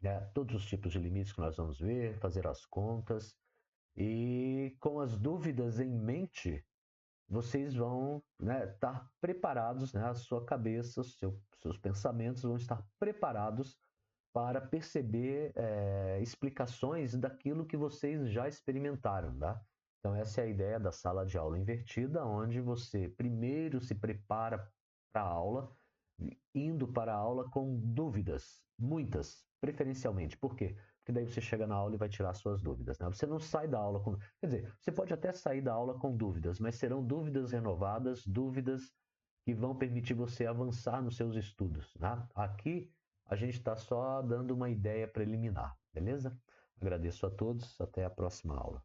né, todos os tipos de limites que nós vamos ver, fazer as contas, e com as dúvidas em mente, vocês vão, né, estar preparados, né, a sua cabeça, seus pensamentos vão estar preparados para perceber explicações daquilo que vocês já experimentaram, tá? Então essa é a ideia da sala de aula invertida, onde você primeiro se prepara para a aula, indo para a aula com dúvidas, muitas, preferencialmente. Por quê? Porque daí você chega na aula e vai tirar suas dúvidas, né? Você não sai da aula com... Quer dizer, você pode até sair da aula com dúvidas, mas serão dúvidas renovadas, dúvidas que vão permitir você avançar nos seus estudos, né? Aqui a gente está só dando uma ideia preliminar, beleza? Agradeço a todos, até a próxima aula.